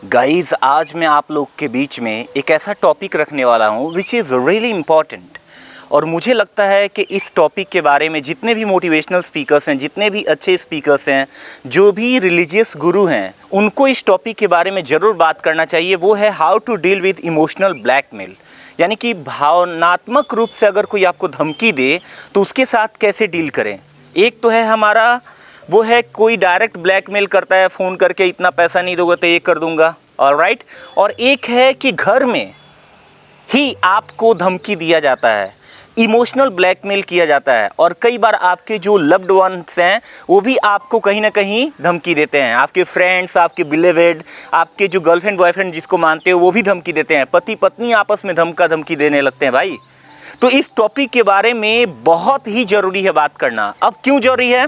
Guys, आज मैं आप लोग के बीच में एक ऐसा टॉपिक रखने वाला हूँ विच इज़ रियली इम्पॉर्टेंट। और मुझे लगता है कि इस टॉपिक के बारे में जितने भी मोटिवेशनल स्पीकर्स हैं, जितने भी अच्छे स्पीकर्स हैं, जो भी रिलीजियस गुरु हैं, उनको इस टॉपिक के बारे में ज़रूर बात करना चाहिए। वो है how to deal with emotional blackmail. यानी कि भावनात्मक रूप से अगर कोई आपको धमकी दे तो उसके साथ कैसे डील करें। एक तो है हमारा, वो है कोई डायरेक्ट ब्लैकमेल करता है फ़ोन करके, इतना पैसा नहीं दोगे तो ये कर दूंगा, ऑलराइट। और एक है कि घर में ही आपको धमकी दिया जाता है, इमोशनल ब्लैकमेल किया जाता है। और कई बार आपके जो लव्ड वंस हैं वो भी आपको कहीं ना कहीं धमकी देते हैं। आपके फ्रेंड्स, आपके बिलीवेड, आपके जो गर्लफ्रेंड बॉयफ्रेंड जिसको मानते हो वो भी धमकी देते हैं। पति पत्नी आपस में धमकी देने लगते हैं भाई। तो इस टॉपिक के बारे में बहुत ही जरूरी है बात करना। अब क्यों जरूरी है?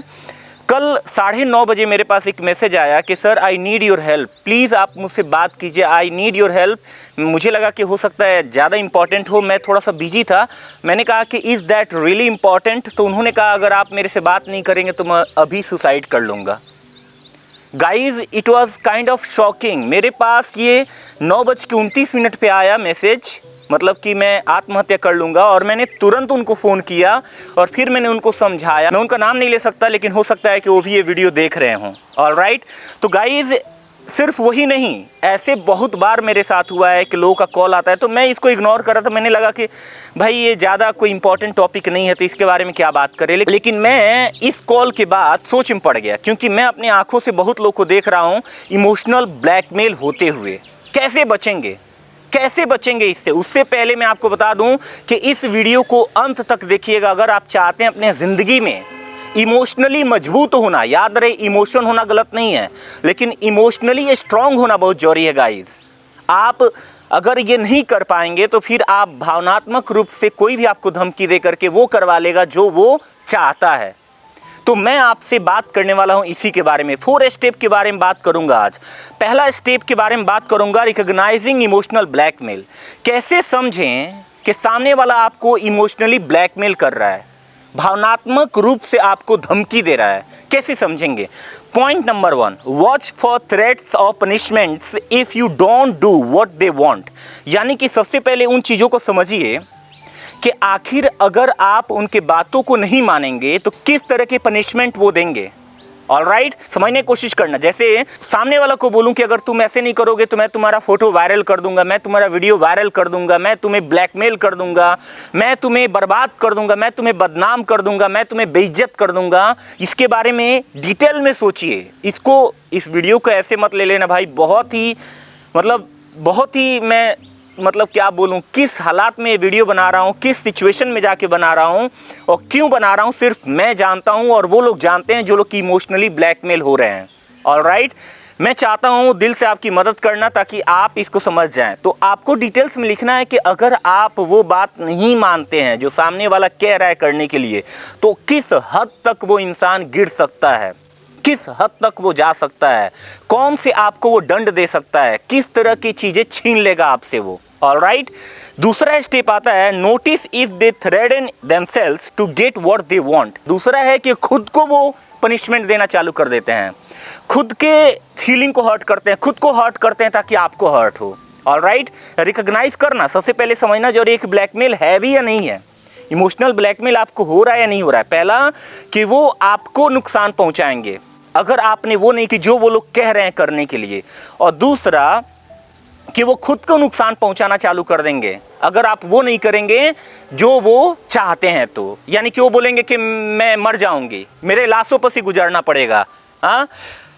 कल 9:30 बजे मेरे पास एक मैसेज आया कि sir I need your help, please आप मुझसे बात कीजिए, आई नीड योर हेल्प। मुझे लगा कि हो सकता है ज़्यादा इंपॉर्टेंट हो, मैं थोड़ा सा बिजी था। मैंने कहा कि इज़ दैट रियली इंपॉर्टेंट? तो उन्होंने कहा अगर आप मेरे से बात नहीं करेंगे तो मैं अभी सुसाइड कर लूँगा। Guys, it was kind of shocking. मेरे पास ये 9:29 पे आया मैसेज, मतलब कि मैं आत्महत्या कर लूंगा। और मैंने तुरंत उनको फ़ोन किया और फिर मैंने उनको समझाया। मैं उनका नाम नहीं ले सकता, लेकिन हो सकता है कि वो भी ये वीडियो देख रहे हों, ऑलराइट। तो गाइज, सिर्फ वही नहीं, ऐसे बहुत बार मेरे साथ हुआ है कि लोगों का कॉल आता है तो मैं इसको इग्नोर कर रहा था। मैंने लगा कि भाई ये ज़्यादा कोई इंपॉर्टेंट टॉपिक नहीं है तो इसके बारे में क्या बात करें। लेकिन मैं इस कॉल के बाद सोच में पड़ गया, क्योंकि मैं अपनी आंखों से बहुत लोग को देख रहा हूँ इमोशनल ब्लैकमेल होते हुए। कैसे बचेंगे, कैसे बचेंगे इससे? उससे पहले मैं आपको बता दूं कि इस वीडियो को अंत तक देखिएगा अगर आप चाहते हैं अपने ज़िंदगी में इमोशनली मजबूत होना। याद रहे, इमोशन होना गलत नहीं है, लेकिन इमोशनली स्ट्रांग होना बहुत जरूरी है गाइस। आप अगर ये नहीं कर पाएंगे तो फिर आप भावनात्मक रूप से कोई भी आपको धमकी दे करके वो करवा लेगा जो वो चाहता है। तो मैं आपसे बात करने वाला हूं इसी के बारे में। 4 स्टेप के बारे में बात करूंगा आज। पहला स्टेप के बारे में बात करूंगा, रिकॉग्नाइजिंग इमोशनल ब्लैकमेल। कैसे समझें कि सामने वाला आपको इमोशनली ब्लैकमेल कर रहा है, भावनात्मक रूप से आपको धमकी दे रहा है, कैसे समझेंगे? Point number 1, watch for threats और punishments if you don't do what they want. यानी कि सबसे पहले उन चीजों को समझिए कि आखिर अगर आप उनके बातों को नहीं मानेंगे तो किस तरह के पनिशमेंट वो देंगे। ऑलराइट, समझने की कोशिश करना। जैसे सामने वाला को बोलूं कि अगर तुम ऐसे नहीं करोगे तो मैं तुम्हारा फोटो वायरल कर दूंगा, मैं तुम्हारा वीडियो वायरल कर दूंगा, मैं तुम्हें ब्लैकमेल कर दूंगा, मैं तुम्हें बर्बाद कर दूंगा, मैं तुम्हें बदनाम कर दूंगा, मैं तुम्हें बेइज्जत कर दूंगा। इसके बारे में डिटेल में सोचिए। इस वीडियो को ऐसे मत ले लेना भाई। बहुत ही मैं क्या बोलूं, किस हालात में ये वीडियो बना रहा हूं, किस सिचुएशन में जाके बना रहा हूं और क्यों बना रहा हूं, सिर्फ मैं जानता हूं और वो लोग जानते हैं जो लोग इमोशनली ब्लैकमेल हो रहे हैं। ऑलराइट, मैं चाहता हूं दिल से आपकी मदद करना ताकि आप इसको समझ जाएं। तो आपको डिटेल्स में लिखना है कि अगर आप वो बात नहीं मानते हैं जो सामने वाला कह रहा है करने के लिए, तो किस हद तक वो इंसान गिर सकता है, किस हद तक वो जा सकता है, कौन से आपको वो दंड दे सकता है, किस तरह की चीजें छीन लेगा आपसे वो। ऑलराइट, दूसरा स्टेप आता है, notice if they threaten themselves to get what they want. दूसरा है कि खुद को वो पनिशमेंट देना चालू कर देते हैं, खुद के फीलिंग को हर्ट करते हैं, खुद को हर्ट करते हैं ताकि आपको हर्ट हो। ऑलराइट, रिकॉग्नाइज करना, सबसे पहले समझना जरूरी है कि ब्लैकमेल है भी या नहीं है, इमोशनल ब्लैकमेल आपको हो रहा है या नहीं हो रहा है। पहला कि वो आपको नुकसान पहुंचाएंगे अगर आपने वो नहीं कि जो वो लोग कह रहे हैं करने के लिए, और दूसरा कि वो खुद को नुकसान पहुंचाना चालू कर देंगे अगर आप वो नहीं करेंगे जो वो चाहते हैं। तो यानी कि वो बोलेंगे कि मैं मर जाऊंगी, मेरे लाशों पर से गुजरना पड़ेगा, हाँ,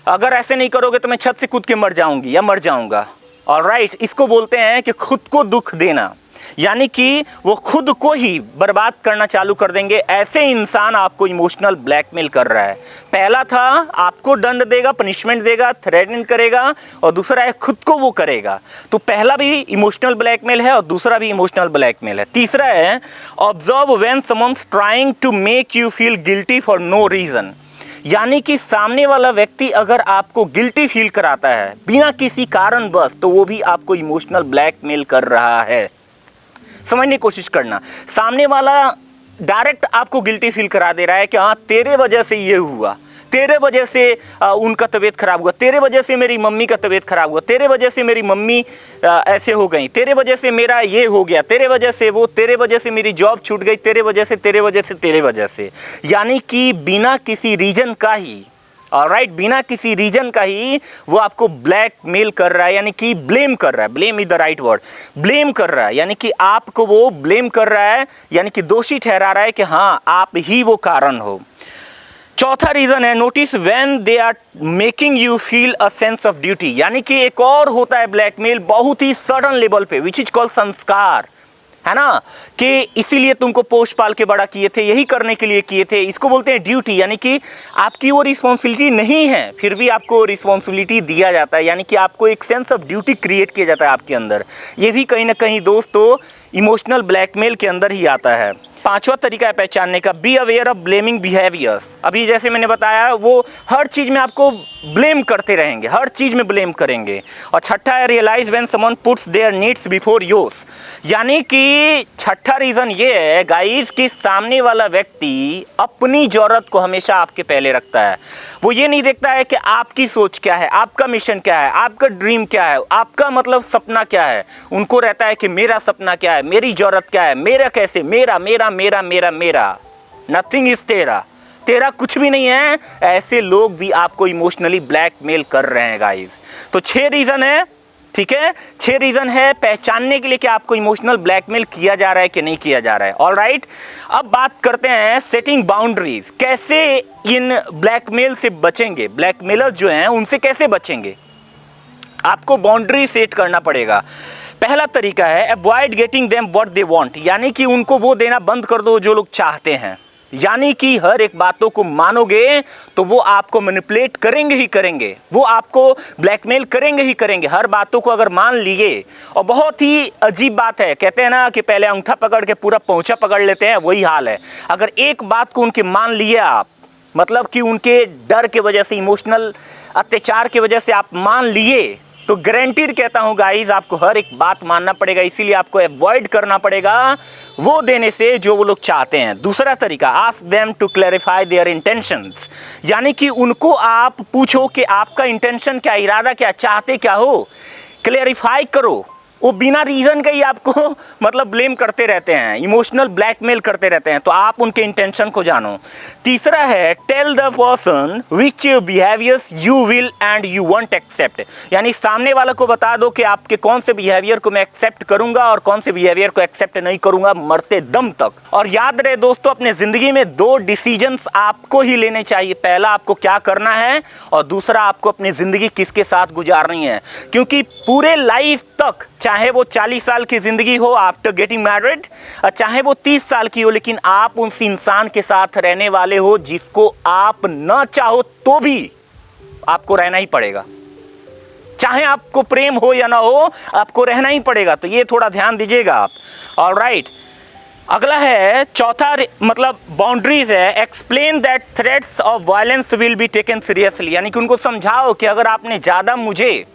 अगर ऐसे नहीं करोगे तो मैं छत से कूद के मर जाऊंगी या मर जाऊंगा। ऑलराइट, इसको बोलते हैं कि खुद को दुख देना, यानी कि वो खुद को ही बर्बाद करना चालू कर देंगे। ऐसे इंसान आपको इमोशनल ब्लैकमेल कर रहा है। पहला था आपको दंड देगा, पनिशमेंट देगा, थ्रेटन करेगा, और दूसरा है खुद को वो करेगा। तो पहला भी इमोशनल ब्लैकमेल है और दूसरा भी इमोशनल ब्लैकमेल है। तीसरा है, observe when someone's trying to make you feel guilty for no reason. यानी कि सामने वाला व्यक्ति अगर आपको गिल्टी फील कराता है बिना किसी कारण बस, तो वो भी आपको इमोशनल ब्लैकमेल कर रहा है। समझने की कोशिश करना, सामने वाला डायरेक्ट आपको गिल्टी फील करा दे रहा है कि हाँ तेरे वजह से ये हुआ, तेरे वजह से उनका तबीयत खराब हुआ, तेरे वजह से मेरी मम्मी का तबीयत खराब हुआ, तेरे वजह से मेरी मम्मी ऐसे हो गई, तेरे वजह से मेरा ये हो गया, तेरे वजह से वो, तेरे वजह से मेरी जॉब छूट गई, तेरे वजह से, तेरे वजह से, तेरे वजह से। यानी कि बिना किसी रीजन का ही, ऑलराइट, बिना किसी रीजन का ही वो आपको ब्लैकमेल कर रहा है, यानी कि ब्लेम कर रहा है। Blame is the right word, blame कर रहा है, यानी कि आपको वो ब्लेम कर रहा है, यानी कि दोषी ठहरा रहा है कि हाँ आप ही वो कारण हो। चौथा रीजन है, notice when they are making you feel a sense of duty, यानी कि एक और होता है ब्लैकमेल बहुत ही सडन लेवल पे, विच इज कॉल्ड संस्कार, है ना, कि इसीलिए तुमको पोष पाल के बड़ा किए थे, यही करने के लिए किए थे। इसको बोलते हैं ड्यूटी, यानी कि आपकी वो रिस्पॉन्सिबिलिटी नहीं है, फिर भी आपको रिस्पॉन्सिबिलिटी दिया जाता है, यानी कि आपको एक सेंस ऑफ ड्यूटी क्रिएट किया जाता है आपके अंदर। ये भी कहीं ना कहीं दोस्तों इमोशनल ब्लैकमेल के अंदर ही आता है। पांचवा तरीका है पहचानने का, be aware of blaming behaviours. अभी जैसे मैंने बताया, वो हर चीज में आपको ब्लेम करते रहेंगे, हर चीज में ब्लेम करेंगे। और छठा है, realise when someone puts their needs before yours, यानी कि छठा रीजन ये है गाइस कि सामने वाला व्यक्ति अपनी जरूरत को हमेशा आपके पहले रखता है। वो ये नहीं देखता है कि आपकी सोच क्या है, आपका मिशन क्या है, आपका ड्रीम क्या है, आपका मतलब सपना क्या है। उनको रहता है कि मेरा सपना क्या है, मेरी जरूरत क्या है, मेरा कैसे, मेरा मेरा मेरा मेरा मेरा, नथिंग इज तेरा, तेरा कुछ भी नहीं है। ऐसे लोग भी आपको इमोशनली ब्लैकमेल कर रहे हैं गाइस। तो 6 रीजन है, ठीक है, 6 रीजन है पहचानने के लिए कि आपको इमोशनल ब्लैकमेल किया जा रहा है कि नहीं किया जा रहा है। ऑलराइट, अब बात करते हैं सेटिंग बाउंड्रीज, कैसे इन ब्लैकमेल से बचेंगे, ब्लैकमेलर जो हैं उनसे कैसे बचेंगे। आपको बाउंड्री सेट करना पड़ेगा। पहला तरीका है, avoid getting them what they want, यानी कि उनको वो देना बंद कर दो जो लोग चाहते हैं। यानी कि हर एक बातों को मानोगे तो वो आपको मैनिपुलेट करेंगे ही करेंगे, वो आपको ब्लैकमेल करेंगे ही करेंगे, हर बातों को अगर मान लिए। और बहुत ही अजीब बात है, कहते हैं ना कि पहले अंगूठा पकड़ के पूरा पहुंचा पकड़ लेते हैं, वही हाल है। अगर एक बात को उनके मान लिए आप, मतलब कि उनके डर के वजह से, इमोशनल अत्याचार की वजह से आप मान लिए, तो गारंटीड कहता हूं गाइस आपको हर एक बात मानना पड़ेगा। इसीलिए आपको अवॉइड करना पड़ेगा वो देने से जो वो लोग चाहते हैं। दूसरा तरीका, ask them to clarify their intentions, यानी कि उनको आप पूछो कि आपका इंटेंशन क्या, इरादा क्या, चाहते क्या हो, क्लैरिफाई करो। वो बिना रीजन के ही आपको मतलब ब्लेम करते रहते हैं, इमोशनल ब्लैकमेल करते रहते हैं, तो आप उनके इंटेंशन को जानो। तीसरा है, tell the person which behaviours you will and you won't accept, यानी सामने वाले को बता दो कि आपके कौन से बिहेवियर को मैं एक्सेप्ट करूंगा और कौन से बिहेवियर को एक्सेप्ट नहीं करूंगा मरते दम तक। और याद रहे दोस्तों, अपने जिंदगी में 2 डिसीजंस आपको ही लेने चाहिए, पहला आपको क्या करना है और दूसरा आपको अपनी जिंदगी किसके साथ गुजारनी है। क्योंकि पूरे लाइफ तक, चाहे वो 40 साल की जिंदगी हो आफ्टर गेटिंग मैरिड, चाहे वो 30 साल की हो, लेकिन आप उस इंसान के साथ रहने वाले हो जिसको आप ना चाहो तो भी आपको रहना ही पड़ेगा। चाहे आपको प्रेम हो या ना हो, आपको रहना ही पड़ेगा। तो ये थोड़ा ध्यान दीजिएगा आप। ऑलराइट, अगला है चौथा मतलब बाउंड्रीज है, explain that threats of violence will be taken seriously, यानी कि उनको समझाओ कि अगर आपने ज्यादा मुझे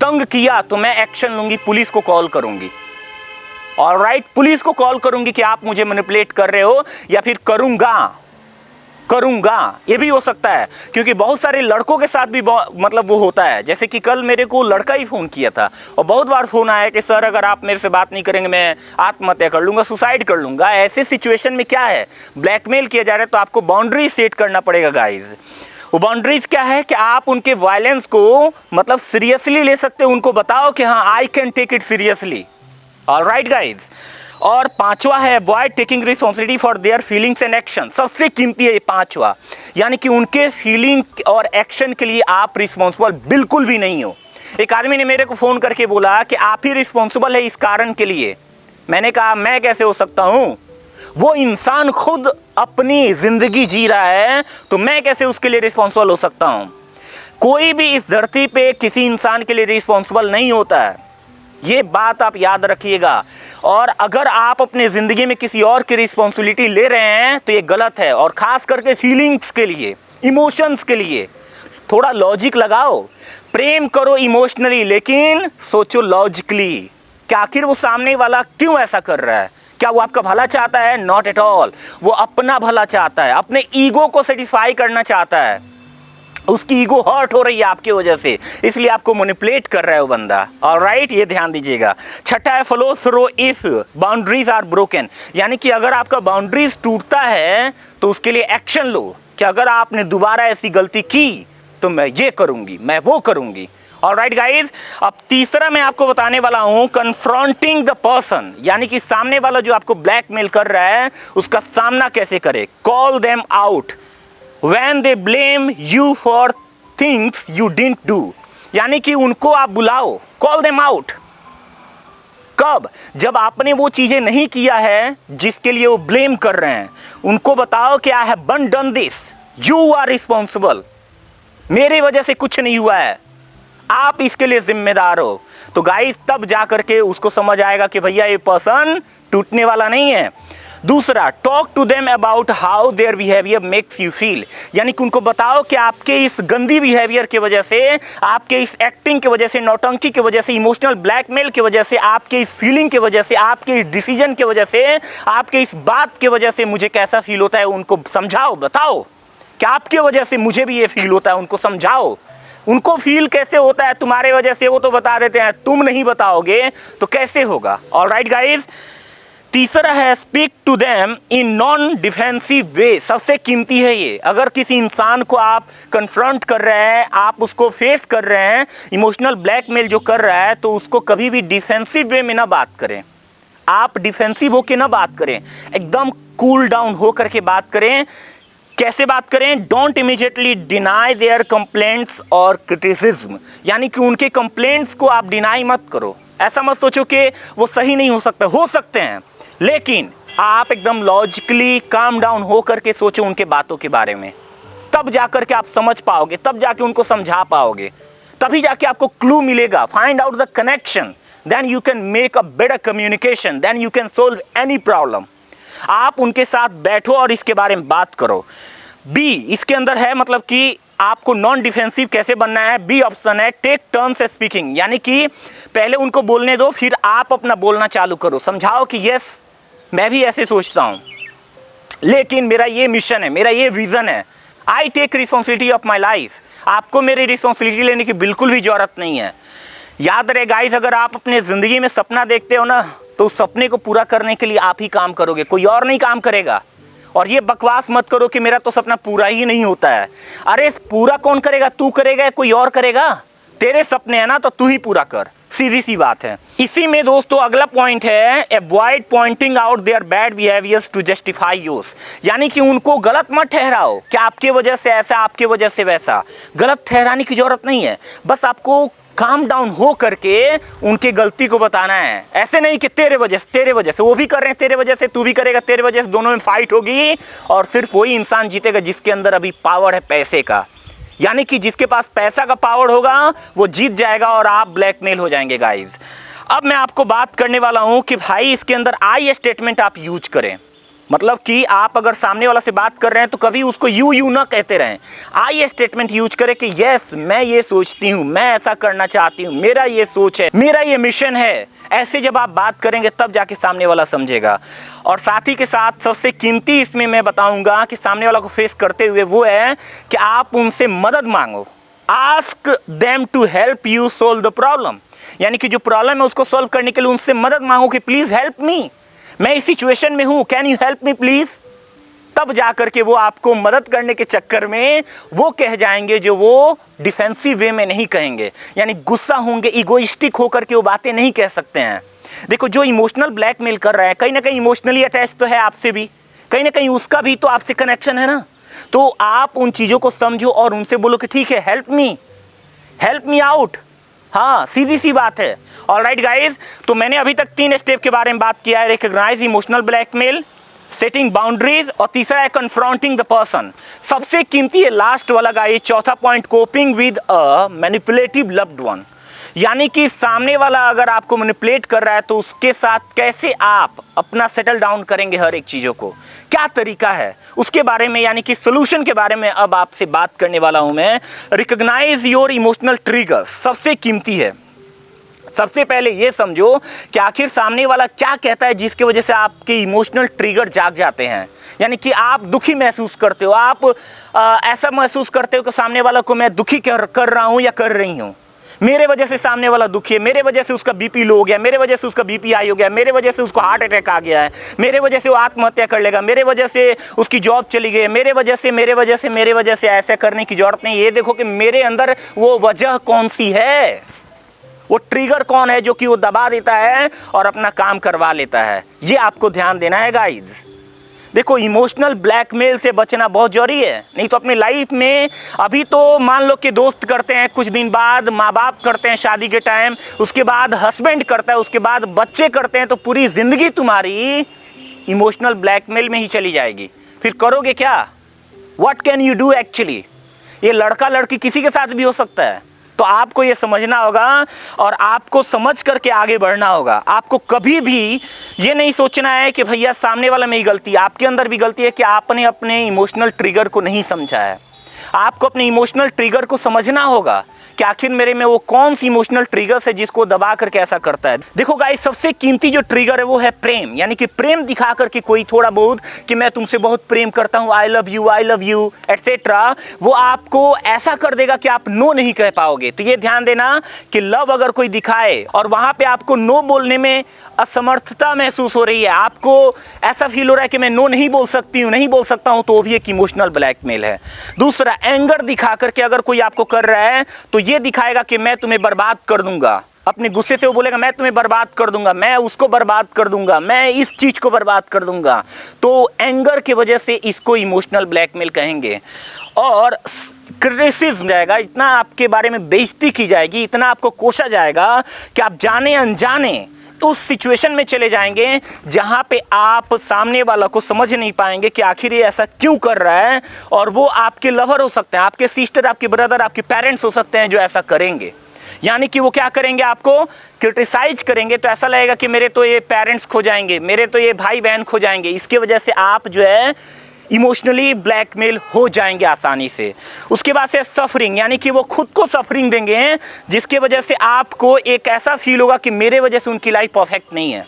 तंग किया तो मैं एक्शन लूंगी, पुलिस को कॉल करूंगी। ऑलराइट, पुलिस को कॉल करूंगी कि आप मुझे मैनिपुलेट कर रहे हो, या फिर करूंगा, ये भी हो सकता है। क्योंकि बहुत सारे लड़कों के साथ भी मतलब वो होता है। जैसे कि कल मेरे को लड़का ही फोन किया था और बहुत बार फोन आया कि सर अगर आप मेरे से बात नहीं करेंगे मैं आत्महत्या कर लूंगा, सुसाइड कर लूंगा। ऐसे सिचुएशन में क्या है, ब्लैकमेल किया जा रहा है, तो आपको बाउंड्री सेट करना पड़ेगा गाइज। वो बाउंड्रीज क्या है कि आप उनके वायलेंस को मतलब सीरियसली ले सकते हो, उनको बताओ कि हाँ I can take it seriously. Alright guys, और पांचवा है, avoid taking responsibility for their feelings and action, सबसे कीमती है ये पांचवा, यानी कि उनके फीलिंग और एक्शन के लिए आप रिस्पॉन्सिबल बिल्कुल भी नहीं हो। एक आदमी ने मेरे को फोन करके बोला कि आप ही रिस्पॉन्सिबल है इस कारण के लिए। मैंने कहा मैं कैसे हो सकता हूं, वो इंसान खुद अपनी जिंदगी जी रहा है तो मैं कैसे उसके लिए रिस्पॉन्सिबल हो सकता हूं। कोई भी इस धरती पे किसी इंसान के लिए रिस्पॉन्सिबल नहीं होता है, ये बात आप याद रखिएगा। और अगर आप अपने जिंदगी में किसी और की रिस्पॉन्सिबिलिटी ले रहे हैं तो ये गलत है, और खास करके फीलिंग्स के लिए, इमोशंस के लिए। थोड़ा लॉजिक लगाओ, प्रेम करो इमोशनली, लेकिन सोचो लॉजिकली कि आखिर वो सामने वाला क्यों ऐसा कर रहा है। क्या वो आपका भला चाहता है? नॉट एट ऑल, वो अपना भला चाहता है, अपने ईगो को सेटिस्फाई करना चाहता है। उसकी ईगो हर्ट हो रही है आपकी वजह से, इसलिए आपको मैनिपुलेट कर रहा है वो बंदा। ऑलराइट, ये ध्यान दीजिएगा। छठा है follow through if boundaries are broken, यानी कि अगर आपका बाउंड्रीज टूटता है तो उसके लिए एक्शन लो कि अगर आपने दोबारा ऐसी गलती की तो मैं ये करूंगी, मैं वो करूंगी। ऑलराइट गाइज, अब तीसरा मैं आपको बताने वाला हूं कन्फ्रंटिंग द पर्सन, यानी कि सामने वाला जो आपको ब्लैकमेल कर रहा है उसका सामना कैसे करे। Call them out when they blame you for things you didn't do, यानी कि उनको आप बुलाओ, call them out। कब? जब आपने वो चीजें नहीं किया है जिसके लिए वो ब्लेम कर रहे हैं, उनको बताओ कि I have done this, you are responsible, मेरी वजह से कुछ नहीं हुआ है, आप इसके लिए जिम्मेदार हो। तो गाइस तब जाकर के उसको समझ आएगा कि भैया ये पर्सन टूटने वाला नहीं है। दूसरा, talk to them about how their behaviour makes you feel, यानी कि उनको बताओ कि आपके इस गंदी बिहेवियर की वजह से, आपके इस एक्टिंग की वजह से, नौटंकी की वजह से, इमोशनल ब्लैकमेल की वजह से, आपके इस फीलिंग की वजह से, आपके इस डिसीजन की वजह से, आपके इस बात की वजह से मुझे कैसा फील होता है, उनको समझाओ, बताओ कि आपकी वजह से मुझे भी ये फील होता है, उनको समझाओ। उनको फील कैसे होता है तुम्हारे वजह से वो तो बता देते हैं, तुम नहीं बताओगे तो कैसे होगा। ऑलराइट गाइस, तीसरा है speak to them in non defensive way, सबसे कीमती है ये। अगर किसी इंसान को आप कन्फ्रंट कर रहे हैं, आप उसको फेस कर रहे हैं, इमोशनल ब्लैकमेल जो कर रहा है, तो उसको कभी भी डिफेंसिव वे में ना बात करें। आप डिफेंसिव होकर ना बात करें, एकदम कूल डाउन होकर के बात करें। कैसे बात करें? Don't immediately deny their complaints और क्रिटिसिज्म, यानी कि उनके कंप्लेंट्स को आप डिनाई मत करो। ऐसा मत सोचो कि वो सही नहीं हो सकते हैं, लेकिन आप एकदम लॉजिकली काम डाउन होकर के सोचो उनके बातों के बारे में, तब जाकर के आप समझ पाओगे, तब जाके उनको समझा पाओगे, तभी जाके आपको क्लू मिलेगा। Find out the connection, then you can make a better communication, then you can solve any problem. आप उनके साथ बैठो और इसके बारे में बात करो। बी इसके अंदर है, मतलब कि आपको नॉन डिफेंसिव कैसे बनना है। बी ऑप्शन है टेक टर्न्स स्पीकिंग, यानी कि पहले उनको बोलने दो, फिर आप अपना बोलना चालू करो। समझाओ कि यस मैं भी ऐसे सोचता हूं, लेकिन मेरा ये मिशन है, मेरा ये विजन है, I take responsibility of my life. आपको मेरी रिस्पॉन्सिबिलिटी लेने की बिल्कुल भी जरूरत नहीं है। याद रहे गाइस, अगर आप अपने जिंदगी में सपना देखते हो ना, तो उस सपने को पूरा करने के लिए आप ही काम करोगे, कोई और नहीं काम करेगा। और ये बकवास मत करो कि मेरा तो सपना पूरा ही नहीं होता है। अरे पूरा कौन करेगा? तू करेगा, कोई और करेगा? तेरे सपने हैं ना, तो तू ही पूरा कर, सीधी सी बात है। इसी में दोस्तों अगला पॉइंट है avoid pointing out their bad behaviours to justify yours, यानी कि उनको गलत मत ठहराओ कि आपके वजह से ऐसा, आपके वजह से वैसा। गलत ठहराने की जरूरत नहीं है, बस आपको काम डाउन हो करके उनकी गलती को बताना है। ऐसे नहीं कि तेरे वजह से वो भी कर रहे हैं, तेरे वजह से तू भी करेगा, तेरे वजह से दोनों में फाइट होगी और सिर्फ वही इंसान जीतेगा जिसके अंदर अभी पावर है पैसे का। यानी कि जिसके पास पैसा का पावर होगा वो जीत जाएगा और आप ब्लैकमेल हो जाएंगे गाइस। अब मैं आपको बात करने वाला हूं कि भाई इसके अंदर आई स्टेटमेंट आप यूज करें, मतलब कि आप अगर सामने वाला से बात कर रहे हैं तो कभी उसको यू ना कहते रहें। आई स्टेटमेंट यूज करें कि यस मैं ये सोचती हूं, मैं ऐसा करना चाहती हूं, मेरा ये सोच है, मेरा ये मिशन है। ऐसे जब आप बात करेंगे तब जाके सामने वाला समझेगा। और साथ ही के साथ सबसे कीमती इसमें मैं बताऊंगा कि सामने वाला को फेस करते हुए वो है कि आप उनसे मदद मांगो। Ask them to help you solve the problem, यानी कि जो प्रॉब्लम है उसको सोल्व करने के लिए उनसे मदद मांगो कि प्लीज हेल्प मी, मैं इस सिचुएशन में हूं, can you help me please. तब जाकर के वो आपको मदद करने के चक्कर में वो कह जाएंगे जो वो डिफेंसिव वे में नहीं कहेंगे, यानी गुस्सा होंगे, इगोइस्टिक होकर के वो बातें नहीं कह सकते हैं। देखो जो इमोशनल ब्लैकमेल कर रहा है कहीं ना कहीं इमोशनली अटैच तो है आपसे भी, कहीं ना कहीं उसका भी तो आपसे कनेक्शन है ना। तो आप उन चीजों को समझो और उनसे बोलो कि ठीक है हेल्प मी आउट। हाँ सीधी सी बात है। ऑलराइट गाइस, तो मैंने अभी तक 3 स्टेप के बारे में बात किया है, recognise emotional blackmail, setting boundaries और तीसरा है कन्फ्रंटिंग द पर्सन। सबसे कीमती है लास्ट वाला गाइस, चौथा point coping with a manipulative loved one, यानी कि सामने वाला अगर आपको मैनिपुलेट कर रहा है तो उसके साथ कैसे आप अपना सेटल डाउन करेंगे, हर एक चीजों को क्या तरीका है उसके बारे में, यानी कि सोल्यूशन के बारे में अब आपसे बात करने वाला हूं मैं। रिकॉग्नाइज योर इमोशनल ट्रिगर्स सबसे कीमती है। सबसे पहले ये समझो कि आखिर सामने वाला क्या कहता है जिसकी वजह से आपके इमोशनल ट्रिगर जाग जाते हैं। यानी कि आप दुखी महसूस करते हो, आप ऐसा महसूस करते हो कि सामने वाला को मैं दुखी कर रहा हूं या कर रही हूं, मेरे वजह से सामने वाला दुखी है, मेरे वजह से उसका बीपी लो हो गया, मेरे वजह से उसका बीपी हाई हो गया, मेरे वजह से उसको हार्ट अटैक आ गया है, मेरे वजह से वो आत्महत्या कर लेगा, मेरे वजह से उसकी जॉब चली गई, मेरे वजह से ऐसा करने की जरूरत नहीं। ये देखो कि मेरे अंदर वो वजह कौन सी है, वो ट्रिगर कौन है जो कि वो दबा देता है और अपना काम करवा लेता है। ये आपको ध्यान देना है गाइज। देखो, इमोशनल ब्लैकमेल से बचना बहुत जरूरी है, नहीं तो अपनी लाइफ में अभी तो मान लो कि दोस्त करते हैं, कुछ दिन बाद माँ बाप करते हैं शादी के टाइम, उसके बाद हस्बैंड करता है, उसके बाद बच्चे करते हैं, तो पूरी जिंदगी तुम्हारी इमोशनल ब्लैकमेल में ही चली जाएगी। फिर करोगे क्या? What can you do actually? ये लड़का लड़की किसी के साथ भी हो सकता है, तो आपको ये समझना होगा और आपको समझ करके आगे बढ़ना होगा। आपको कभी भी ये नहीं सोचना है कि भैया सामने वाला में ही गलती है, आपके अंदर भी गलती है कि आपने अपने इमोशनल ट्रिगर को नहीं समझा है। आपको अपने इमोशनल ट्रिगर को समझना होगा कि आखिर मेरे में वो कौन सी इमोशनल ट्रिगर्स है जिसको दबा करके ऐसा करता है। देखो गाइस, सबसे कीमती जो ट्रिगर है वो है प्रेम, यानी कि प्रेम दिखा करके कोई थोड़ा बहुत कि मैं तुमसे बहुत प्रेम करता हूं, आई लव यू एटसेट्रा, वो आपको ऐसा कर देगा कि आप नो नहीं कह पाओगे। तो ये ध्यान देना कि लव अगर कोई दिखाए और वहां पे आपको नो बोलने में असमर्थता महसूस हो रही है, आपको ऐसा फील हो रहा है कि मैं नो नहीं बोल सकती हूं, नहीं बोल सकता हूं, तो वो भी एक इमोशनल ब्लैकमेल है। दूसरा, एंगर दिखा करके अगर कोई आपको कर रहा है तो ये दिखाएगा कि मैं तुम्हें बर्बाद कर दूंगा। अपने गुस्से से वो बोलेगा मैं तुम्हें बर्बाद कर दूंगा, मैं उसको बर्बाद कर दूंगा, मैं इस चीज को बर्बाद कर दूंगा। तो एंगर की वजह से इसको इमोशनल ब्लैकमेल कहेंगे। और क्रिटिसिज्म जाएगा, इतना आपके बारे में बेइज्जती की जाएगी, इतना आपको कोसा जाएगा कि आप जाने अनजाने उस सिचुएशन में चले जाएंगे जहां पे आप सामने वाला को समझ नहीं पाएंगे कि आखिर ये ऐसा क्यों कर रहा है। और वो आपके लवर हो सकते हैं, आपके सिस्टर, आपके ब्रदर, आपके पेरेंट्स हो सकते हैं जो ऐसा करेंगे। यानी कि वो क्या करेंगे, आपको क्रिटिसाइज करेंगे, तो ऐसा लगेगा कि मेरे तो ये पेरेंट्स खो जाएंगे, मेरे तो ये भाई बहन खो जाएंगे। इसकी वजह से आप जो है इमोशनली ब्लैकमेल हो जाएंगे आसानी से। उसके बाद से सफरिंग, यानी कि वो खुद को सफरिंग देंगे जिसकी वजह से आपको एक ऐसा फील होगा कि मेरे वजह से उनकी लाइफ परफेक्ट नहीं है,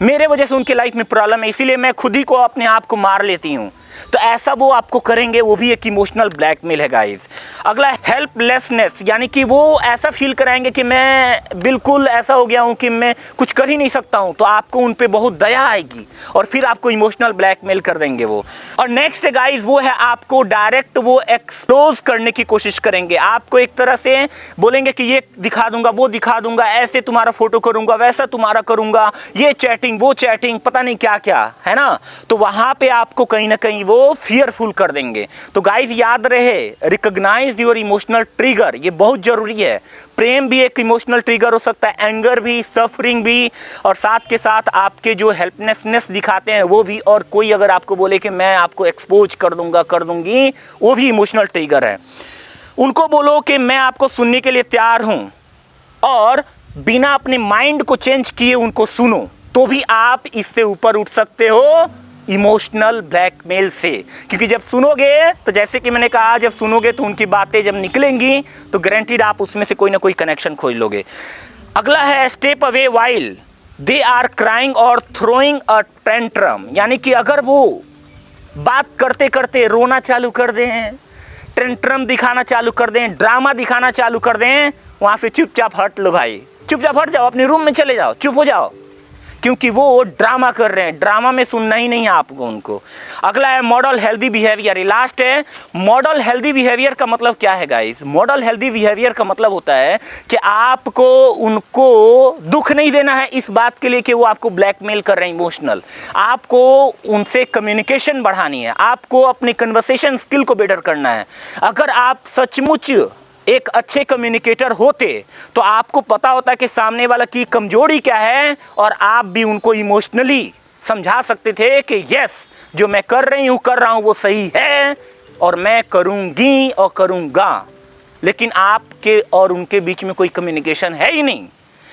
मेरे वजह से उनकी लाइफ में प्रॉब्लम है, इसीलिए मैं खुद ही को अपने आप को मार लेती हूं। तो ऐसा वो आपको करेंगे, वो भी एक इमोशनल ब्लैकमेल है गाइस। अगला हेल्पलेसनेस, यानी कि वो ऐसा फील कराएंगे कि मैं बिल्कुल ऐसा हो गया हूं कि मैं कुछ कर ही नहीं सकता हूं, तो आपको उन पे बहुत दया आएगी और फिर आपको इमोशनल ब्लैकमेल कर देंगे वो। और नेक्स्ट गाइस वो है आपको डायरेक्ट वो एक्सपोज करने की कोशिश करेंगे। आपको एक तरह से बोलेंगे कि ये दिखा दूंगा, वो दिखा दूंगा, ऐसे तुम्हारा फोटो करूंगा, वैसा तुम्हारा करूंगा, ये चैटिंग, वो चैटिंग, पता नहीं क्या क्या है ना। तो वहां पे आपको कहीं ना कहीं वो फियरफुल कर देंगे। तो गाइस याद रहे, रिकॉग्नाइज योर इमोशनल ट्रिगर, ये बहुत जरूरी है। प्रेम भी एक इमोशनल ट्रिगर हो सकता है, एंगर भी, सफरिंग भी, और साथ के साथ आपके जो हेल्पलेसनेस दिखाते हैं वो भी। और कोई अगर आपको बोले कि मैं आपको एक्सपोज कर दूंगा, कर दूंगी, वो भी इमोशनल ट्रिगर है। उनको बोलो कि मैं आपको सुनने के लिए तैयार हूं और बिना अपने माइंड को चेंज किए उनको सुनो, तो भी आप इससे ऊपर उठ सकते हो इमोशनल ब्लैकमेल से। क्योंकि जब सुनोगे, तो जैसे कि मैंने कहा, जब सुनोगे तो उनकी बातें जब निकलेंगी तो गारंटीड आप उसमें से कोई ना कोई कनेक्शन खोज लोगे। अगला है step away while they are crying और थ्रोइंग अ टेंट्रम, यानी कि अगर वो बात करते करते रोना चालू कर दें, टेंट्रम दिखाना चालू कर दें, ड्रामा दिखाना चालू कर दें, वहां से चुपचाप हट लो भाई, चुपचाप हट जाओ, अपने रूम में चले जाओ, चुप हो जाओ, क्योंकि वो ड्रामा कर रहे हैं। ड्रामा में सुनना ही नहीं है आपको उनको। अगला है मॉडल हेल्दी बिहेवियर, लास्ट है मॉडल हेल्दी बिहेवियर। का मतलब क्या है गाइस? मॉडल हेल्दी बिहेवियर का मतलब होता है कि आपको उनको दुख नहीं देना है इस बात के लिए कि वो आपको ब्लैकमेल कर रहे हैं इमोशनल। आपको उनसे कम्युनिकेशन बढ़ानी है, आपको अपनी कन्वर्सेशन स्किल को बेटर करना है। अगर आप सचमुच एक अच्छे कम्युनिकेटर होते तो आपको पता होता कि सामने वाला की कमजोरी क्या है, और आप भी उनको इमोशनली समझा सकते थे कि यस, जो मैं कर रहा हूं वो सही है और मैं करूंगी और करूंगा। लेकिन आपके और उनके बीच में कोई कम्युनिकेशन है ही नहीं,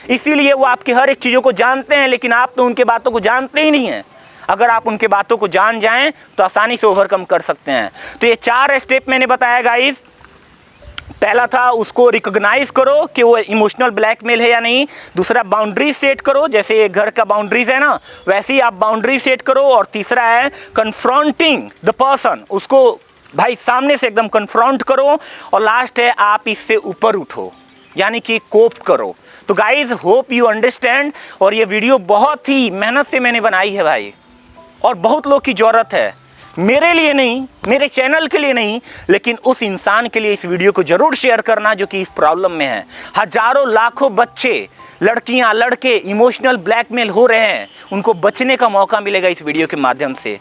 इसीलिए वो आपके हर एक चीजों को जानते हैं, लेकिन आप तो उनके बातों को जानते ही नहीं है। अगर आप उनके बातों को जान जाएं तो आसानी से ओवरकम कर सकते हैं। तो ये 4 स्टेप मैंने बताया गाइस पहला था उसको रिकॉग्नाइज करो कि वो इमोशनल ब्लैकमेल है या नहीं। दूसरा बाउंड्री सेट करो, जैसे घर का बाउंड्रीज है ना वैसे ही आप बाउंड्री सेट करो। और तीसरा है कन्फ्रंटिंग द पर्सन, उसको भाई सामने से एकदम कन्फ्रंट करो। और लास्ट है आप इससे ऊपर उठो, यानी कि कोप करो। तो गाइज होप यू अंडरस्टैंड। और ये वीडियो बहुत ही मेहनत से मैंने बनाई है भाई, और बहुत लोग की जरूरत है, मेरे लिए नहीं, मेरे चैनल के लिए नहीं, लेकिन उस इंसान के लिए इस वीडियो को जरूर शेयर करना जो कि इस प्रॉब्लम में है। हजारों लाखों बच्चे, लड़कियां, लड़के इमोशनल ब्लैकमेल हो रहे हैं, उनको बचने का मौका मिलेगा इस वीडियो के माध्यम से।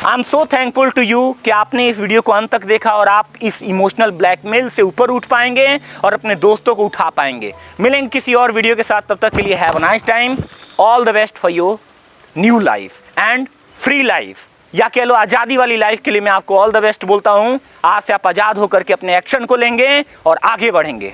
I am so thankful to you कि आपने इस वीडियो को अंत तक देखा और आप इस इमोशनल ब्लैकमेल से ऊपर उठ पाएंगे और अपने दोस्तों को उठा पाएंगे। मिलेंगे किसी और वीडियो के साथ, तब तक के लिए have a nice time. All the best for your new life and free life, या कह लो आजादी वाली लाइफ के लिए मैं आपको ऑल द बेस्ट बोलता हूं। आज से आप आजाद होकर के अपने एक्शन को लेंगे और आगे बढ़ेंगे।